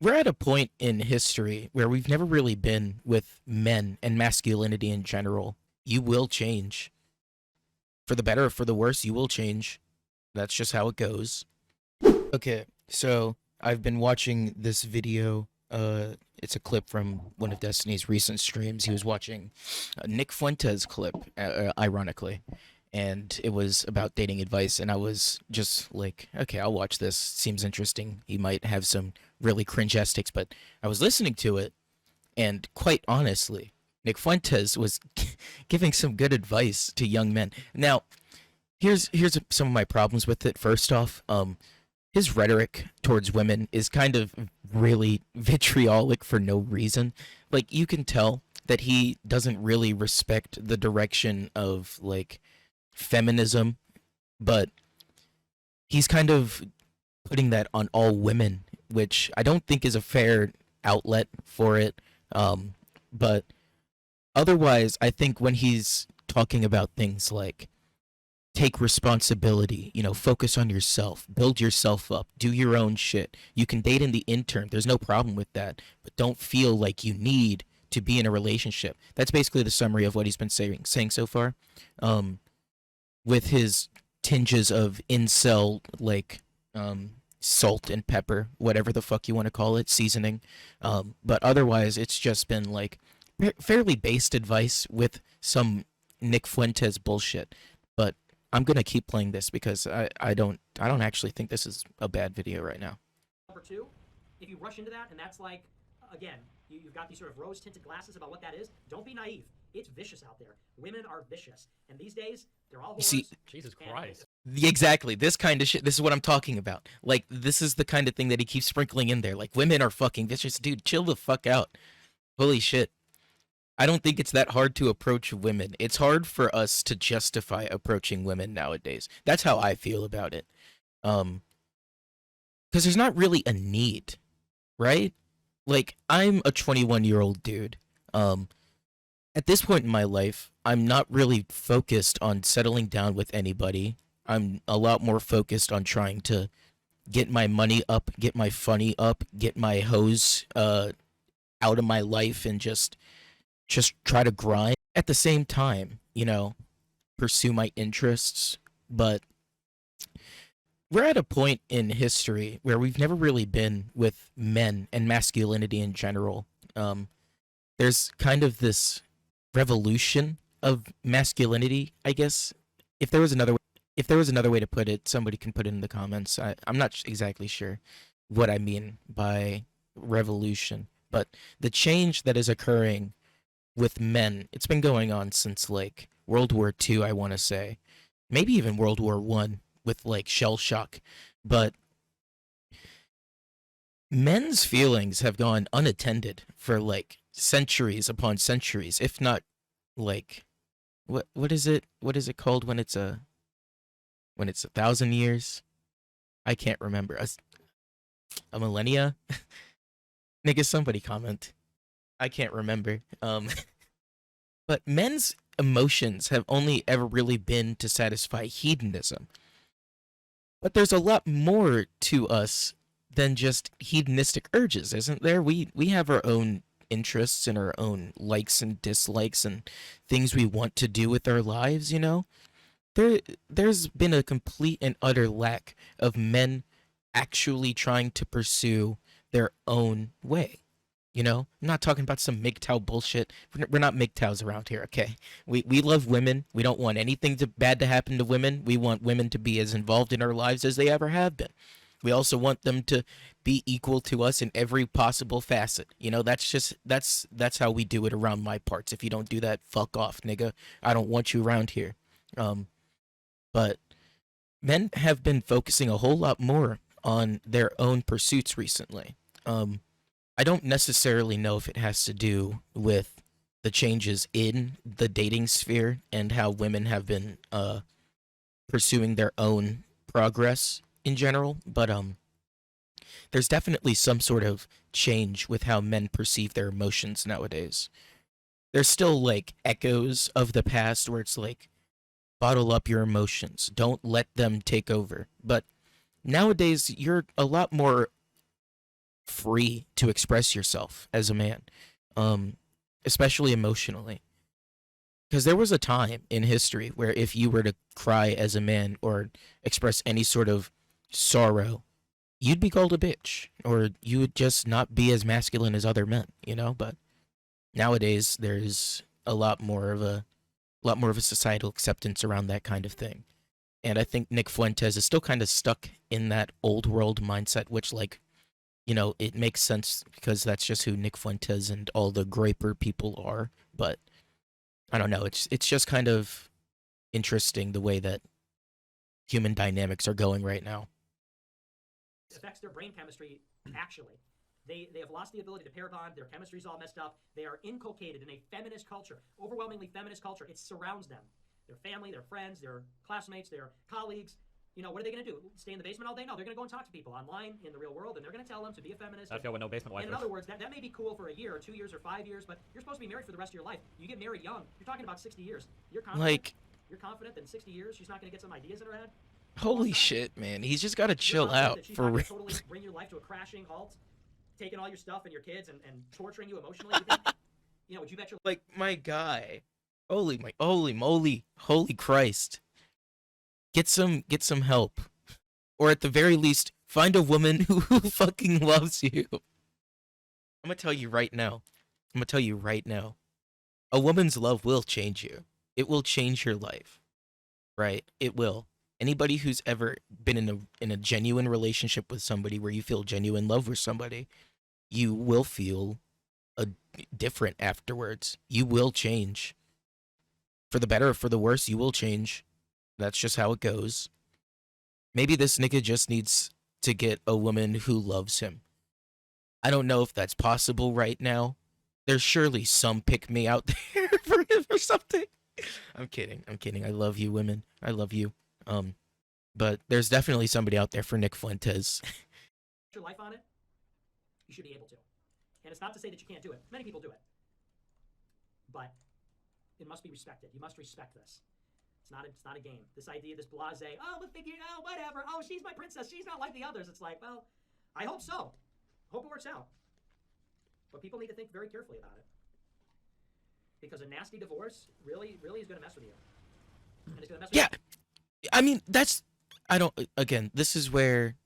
We're at a point in history where we've never really been with men and masculinity in general. You will change. For the better or for the worse, you will change. That's just how it goes. Okay, so I've been watching this video. It's a clip from one of Destiny's recent streams. He was watching a Nick Fuentes clip, ironically, and it was about dating advice. And I was just like, okay, I'll watch this. Seems interesting. He might have some really cringe estics, but I was listening to it, and quite honestly, Nick Fuentes was giving some good advice to young men. Now, here's some of my problems with it. First off, his rhetoric towards women is kind of really vitriolic for no reason. Like, you can tell that he doesn't really respect the direction of like feminism, but he's kind of putting that on all women, which I don't think is a fair outlet for it. But otherwise, I think when he's talking about things like take responsibility, focus on yourself, build yourself up, do your own shit. You can date in the intern. There's no problem with that, but don't feel like you need to be in a relationship. That's basically the summary of what he's been saying so far. Um, with his tinges of incel, like salt and pepper, whatever the fuck you want to call it, seasoning. But otherwise, it's just been like fairly based advice with some Nick Fuentes bullshit. But I'm gonna keep playing this because I don't actually think this is a bad video right now. Number two, if you rush into that, and that's like, again, you've got these sort of rose tinted glasses about what that is, don't be naive. It's vicious out there. Women are vicious. And these days, they're all You see, whores. Jesus Christ. exactly this kind of shit. This is what I'm talking about. Like, this is the kind of thing that he keeps sprinkling in there. Like, women are fucking vicious, dude. Chill the fuck out. Holy shit. I don't think it's that hard to approach women. It's hard for us to justify approaching women nowadays. That's how I feel about it. Um, because there's not really a need, right? Like, I'm a 21-year-old dude. Um, at this point in my life, I'm not really focused on settling down with anybody. I'm a lot more focused on trying to get my money up, get my funny up, get my hose out of my life, and just try to grind. At the same time, pursue my interests. But we're at a point in history where we've never really been with men and masculinity in general. There's kind of this revolution of masculinity, I guess. If there was another if there was another way to put it, somebody can put it in the comments. I'm not exactly sure what I mean by revolution, but the change that is occurring with men, it's been going on since like World War II, I want to say. Maybe even World War One with like shell shock. But men's feelings have gone unattended for like centuries upon centuries, if not like what is it called when it's 1,000 years? I can't remember. A millennia? Nigga, somebody comment. I can't remember. But men's emotions have only ever really been to satisfy hedonism. But there's a lot more to us than just hedonistic urges, isn't there? We have our own interests and our own likes and dislikes and things we want to do with our lives. There's been a complete and utter lack of men actually trying to pursue their own way. I'm not talking about some MGTOW bullshit. We're not MGTOWs around here, okay? We love women. We don't want anything bad to happen to women. We want women to be as involved in our lives as they ever have been. We also want them to be equal to us in every possible facet. That's how we do it around my parts. If you don't do that, fuck off, nigga. I don't want you around here. But men have been focusing a whole lot more on their own pursuits recently. I don't necessarily know if it has to do with the changes in the dating sphere and how women have been pursuing their own progress in general, but there's definitely some sort of change with how men perceive their emotions nowadays. There's still like echoes of the past where it's like bottle up your emotions, don't let them take over. But nowadays you're a lot more free to express yourself as a man, um, especially emotionally. Because there was a time in history where if you were to cry as a man or express any sort of sorrow, you'd be called a bitch, or you would just not be as masculine as other men, you know? But nowadays there's a lot more of a societal acceptance around that kind of thing. And I think Nick Fuentes is still kind of stuck in that old world mindset, which, like, you know, it makes sense because that's just who Nick Fuentes and all the Graper people are. But I don't know. It's just kind of interesting the way that human dynamics are going right now. Affects their brain chemistry actually. They have lost the ability to pair bond. Their chemistry's all messed up. They are inculcated in a feminist culture, overwhelmingly feminist culture. It surrounds them. Their family, their friends, their classmates, their colleagues. You know, what are they going to do? Stay in the basement all day? No, they're going to go and talk to people online in the real world, and they're going to tell them to be a feminist. I feel with no basement wife. And in other words, that may be cool for a year or 2 years or 5 years, but you're supposed to be married for the rest of your life. You get married young. You're talking about 60 years. Like, You're confident that in 60 years she's not going to get some ideas in her head? holy shit, man. He's just got to chill out for real. Totally bring your life to a crashing halt, taking all your stuff and your kids and torturing you emotionally. You know, would you bet your Like, my guy. Holy moly. Holy Christ. Get some help. Or at the very least, find a woman who fucking loves you. I'm gonna tell you right now. A woman's love will change you. It will change your life. Right? It will. Anybody who's ever been in a genuine relationship with somebody where you feel genuine love with somebody, you will feel a different afterwards. You will change. For the better or for the worse, you will change. That's just how it goes. Maybe this nigga just needs to get a woman who loves him. I don't know if that's possible right now. There's surely some pick me out there for him or something. I'm kidding. I love you, women. I love you. But there's definitely somebody out there for Nick Fuentes. your life on it? You should be able to. And it's not to say that you can't do it. Many people do it. But it must be respected. You must respect this. It's not a game. This idea, this blasé, oh, we'll figure it out, whatever. Oh, she's my princess. She's not like the others. It's like, well, I hope so. Hope it works out. But people need to think very carefully about it. Because a nasty divorce really is going to mess with you. And it's going to mess with Yeah. I mean, this is where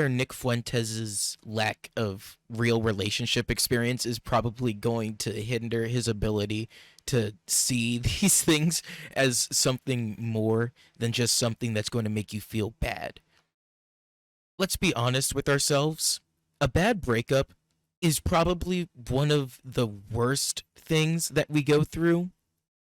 Nick Fuentes' lack of real relationship experience is probably going to hinder his ability to see these things as something more than just something that's going to make you feel bad. Let's be honest with ourselves. A bad breakup is probably one of the worst things that we go through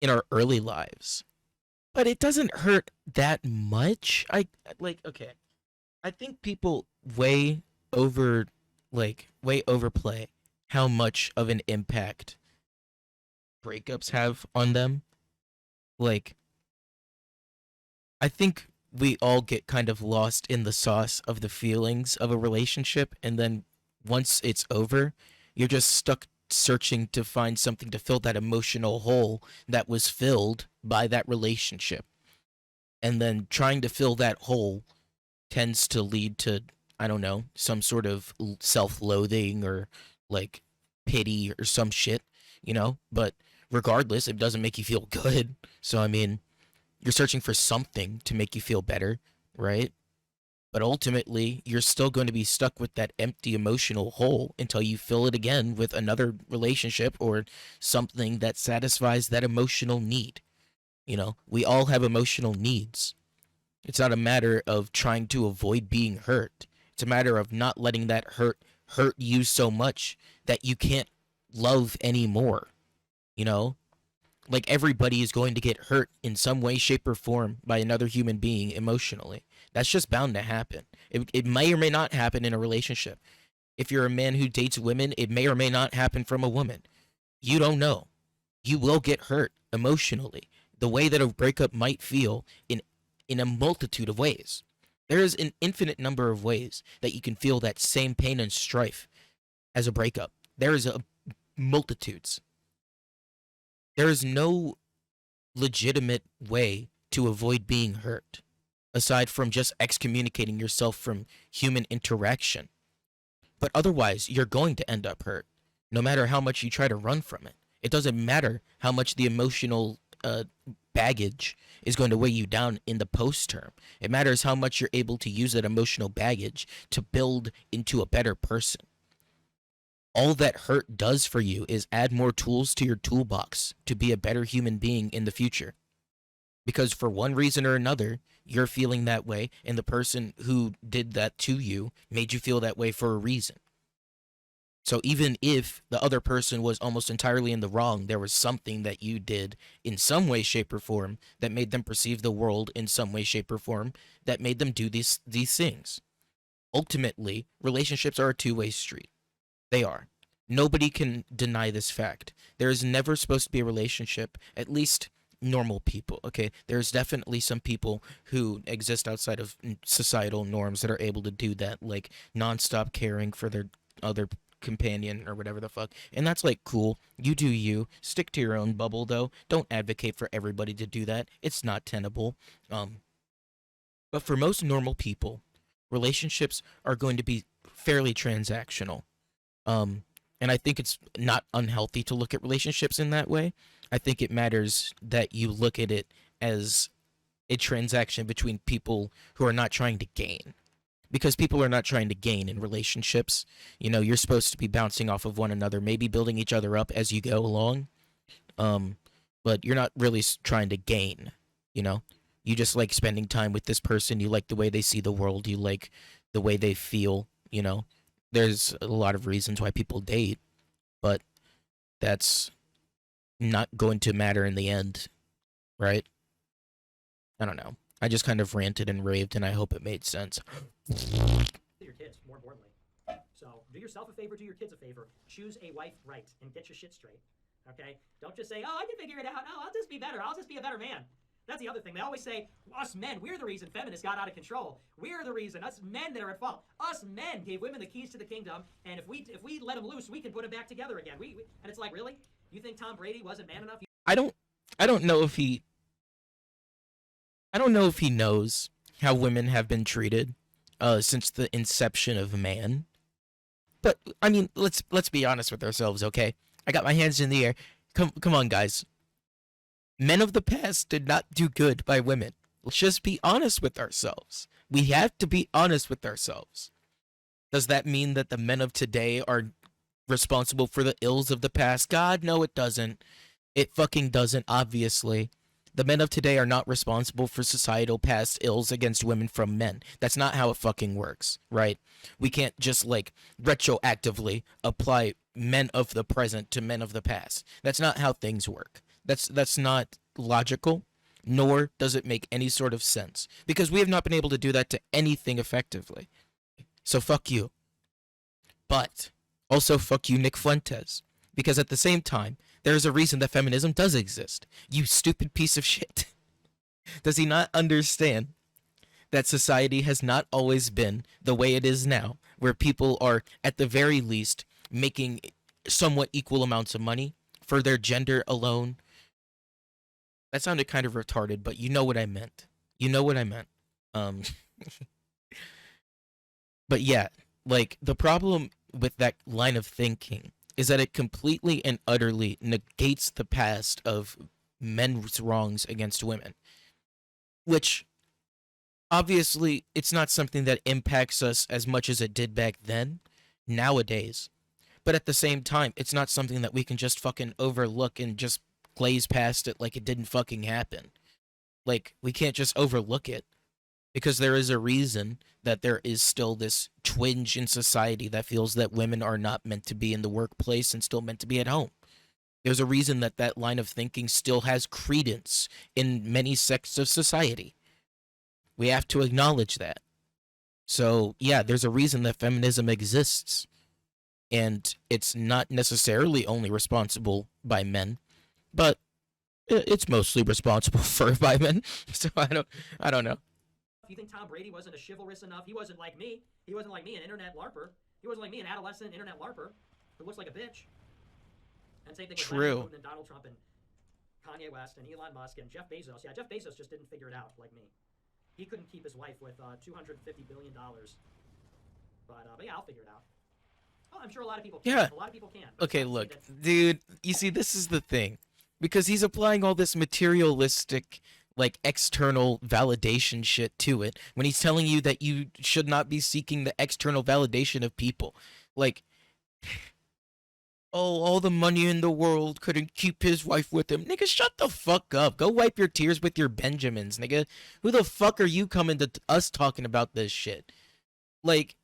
in our early lives. But it doesn't hurt that much. Okay. I think people way overplay how much of an impact breakups have on them. Like, I think we all get kind of lost in the sauce of the feelings of a relationship, and then once it's over, you're just stuck searching to find something to fill that emotional hole that was filled by that relationship. And then trying to fill that hole tends to lead to, I don't know, some sort of self-loathing or like pity or some shit, you know? But regardless, it doesn't make you feel good. So I mean, you're searching for something to make you feel better, right? But ultimately, you're still going to be stuck with that empty emotional hole until you fill it again with another relationship or something that satisfies that emotional need. You know, we all have emotional needs. It's not a matter of trying to avoid being hurt. It's a matter of not letting that hurt you so much that you can't love anymore. You know? Like, everybody is going to get hurt in some way, shape, or form by another human being emotionally. That's just bound to happen. It may or may not happen in a relationship. If you're a man who dates women, it may or may not happen from a woman. You don't know. You will get hurt emotionally. The way that a breakup might feel in a multitude of ways. There is an infinite number of ways that you can feel that same pain and strife as a breakup. There is a multitudes. There is no legitimate way to avoid being hurt aside from just excommunicating yourself from human interaction. But otherwise, you're going to end up hurt, no matter how much you try to run from it. It doesn't matter how much the emotional baggage is going to weigh you down in the post term. It matters how much you're able to use that emotional baggage to build into a better person. All that hurt does for you is add more tools to your toolbox to be a better human being in the future. Because for one reason or another, you're feeling that way, and the person who did that to you made you feel that way for a reason. So even if the other person was almost entirely in the wrong, there was something that you did in some way, shape, or form that made them perceive the world in some way, shape, or form that made them do these things. Ultimately, relationships are a two-way street. They are. Nobody can deny this fact. There is never supposed to be a relationship, at least normal people, okay? There's definitely some people who exist outside of societal norms that are able to do that, like nonstop caring for their other companion or whatever the fuck. And that's like cool. You do you. Stick to your own bubble though. Don't advocate for everybody to do that. It's not tenable. But for most normal people, relationships are going to be fairly transactional. Um, and I think it's not unhealthy to look at relationships in that way. I think it matters that you look at it as a transaction between people who are not trying to gain. Because people are not trying to gain in relationships. You know, you're supposed to be bouncing off of one another, maybe building each other up as you go along. Um, but you're not really trying to gain, you know? You just like spending time with this person. You like the way they see the world. You like the way they feel, you know? There's a lot of reasons why people date, but that's not going to matter in the end, right? I don't know. I just kind of ranted and raved, and I hope it made sense. Your kids, more importantly. So do yourself a favor, do your kids a favor. Choose a wife right and get your shit straight. Okay? Don't just say, oh, I can figure it out. Oh, I'll just be better. I'll just be a better man. That's the other thing. They always say, us men, we're the reason feminists got out of control. We're the reason. Us men that are at fault. Us men gave women the keys to the kingdom, and if we let them loose, we can put them back together again. And it's like, really? You think Tom Brady wasn't man enough? I don't I don't know if he I don't know if he knows how women have been treated since the inception of man. But I mean, let's be honest with ourselves, okay? I got my hands in the air. Come on, guys. Men of the past did not do good by women. Let's just be honest with ourselves. We have to be honest with ourselves. Does that mean that the men of today are responsible for the ills of the past? God, no, it doesn't. It fucking doesn't, obviously. The men of today are not responsible for societal past ills against women from men. That's not how it fucking works, right? We can't just like retroactively apply men of the present to men of the past. That's not how things work. That's not logical, nor does it make any sort of sense because we have not been able to do that to anything effectively. So fuck you. But also fuck you, Nick Fuentes. Because at the same time, there's a reason that feminism does exist. You stupid piece of shit. Does he not understand that society has not always been the way it is now, where people are, at the very least, making somewhat equal amounts of money for their gender alone? That sounded kind of retarded, but you know what I meant. You know what I meant. Um, but yeah, like the problem with that line of thinking is that it completely and utterly negates the past of men's wrongs against women, which obviously it's not something that impacts us as much as it did back then, nowadays. But at the same time, it's not something that we can just fucking overlook and just glaze past it like it didn't fucking happen. Like, we can't just overlook it because there is a reason that there is still this twinge in society that feels that women are not meant to be in the workplace and still meant to be at home. There's a reason that that line of thinking still has credence in many sects of society. We have to acknowledge that. So, yeah, there's a reason that feminism exists. And it's not necessarily only responsible by men, but it's mostly responsible for by men. So I don't know. You think Tom Brady wasn't a chivalrous enough? He wasn't like me. He wasn't like me, an internet LARPer. He wasn't like me, an adolescent internet LARPer who looks like a bitch. And same thing with Vladimir True. Putin and Donald Trump and Kanye West and Elon Musk and Jeff Bezos. Yeah, Jeff Bezos just didn't figure it out like me. He couldn't keep his wife with $250 billion. But yeah, I'll figure it out. Oh, I'm sure a lot of people can. Yeah. A lot of people can. But it's Okay, not to say look, that. dude, you see, this is the thing. Because he's applying all this materialistic, like, external validation shit to it when he's telling you that you should not be seeking the external validation of people. Like, oh, all the money in the world couldn't keep his wife with him. Nigga, shut the fuck up. Go wipe your tears with your Benjamins, nigga. Who the fuck are you coming to us talking about this shit? Like,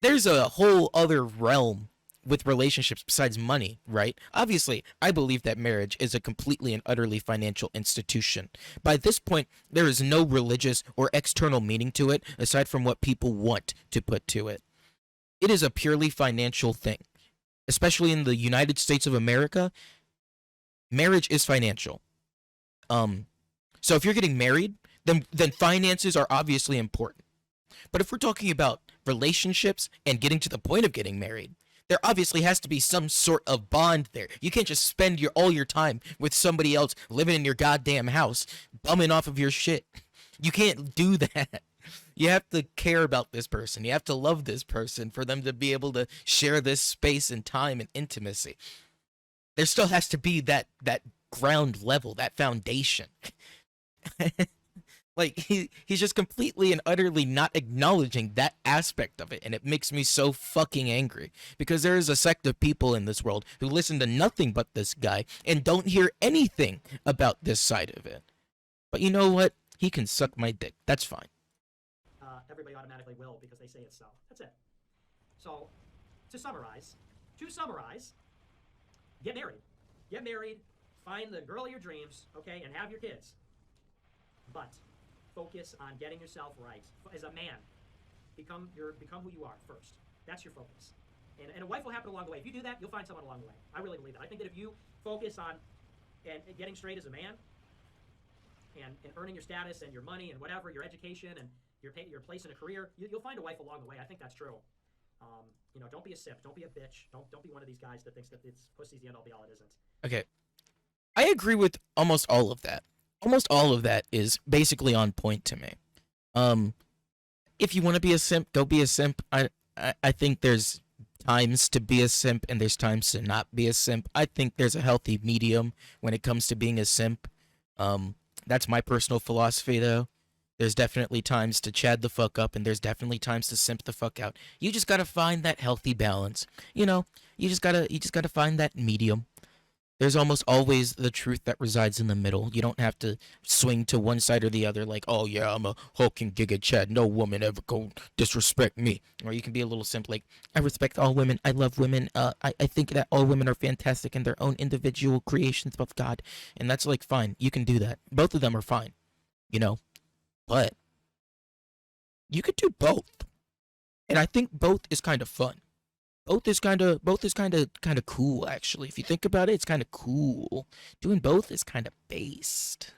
there's a whole other realm with relationships besides money, right? Obviously, I believe that marriage is a completely and utterly financial institution. By this point, there is no religious or external meaning to it aside from what people want to put to it. It is a purely financial thing. Especially in the United States of America, marriage is financial. Um so if you're getting married, then finances are obviously important. But if we're talking about relationships and getting to the point of getting married, there obviously has to be some sort of bond there. You can't just spend all your time with somebody else living in your goddamn house, bumming off of your shit. You can't do that. You have to care about this person. You have to love this person for them to be able to share this space and time and intimacy. There still has to be that ground level, that foundation. Like he's just completely and utterly not acknowledging that aspect of it, and it makes me so fucking angry because there is a sect of people in this world who listen to nothing but this guy and don't hear anything about this side of it. But you know what? He can suck my dick. That's fine. Everybody automatically will because they say it's so. That's it. So, to summarize, get married. Get married, find the girl of your dreams, okay, and have your kids. But focus on getting yourself right. As a man, become who you are first. That's your focus. And a wife will happen along the way. If you do that, you'll find someone along the way. I really believe that. I think that if you focus on and getting straight as a man and earning your status and your money and whatever, your education and your place in a career, you'll find a wife along the way. I think that's true. Don't be a simp. Don't be a bitch. Don't be one of these guys that thinks that it's pussy's the end all be all. It isn't. Okay. I agree with almost all of that. Almost all of that is basically on point to me. Um if you want to be a simp, go be a simp. I think there's times to be a simp and there's times to not be a simp. I think there's a healthy medium when it comes to being a simp. Um that's my personal philosophy though. There's definitely times to chad the fuck up and there's definitely times to simp the fuck out. You just got to find that healthy balance. You just got to find that medium. There's almost always the truth that resides in the middle. You don't have to swing to one side or the other like, oh yeah, I'm a hulking giga chad. No woman ever go disrespect me. Or you can be a little simple like, I respect all women. I love women. I think that all women are fantastic in their own individual creations of God. And that's like fine. You can do that. Both of them are fine. You know? But you could do both. And I think both is kind of fun. Both is kind of cool actually. If you think about it, it's kind of cool. Doing both is kind of based.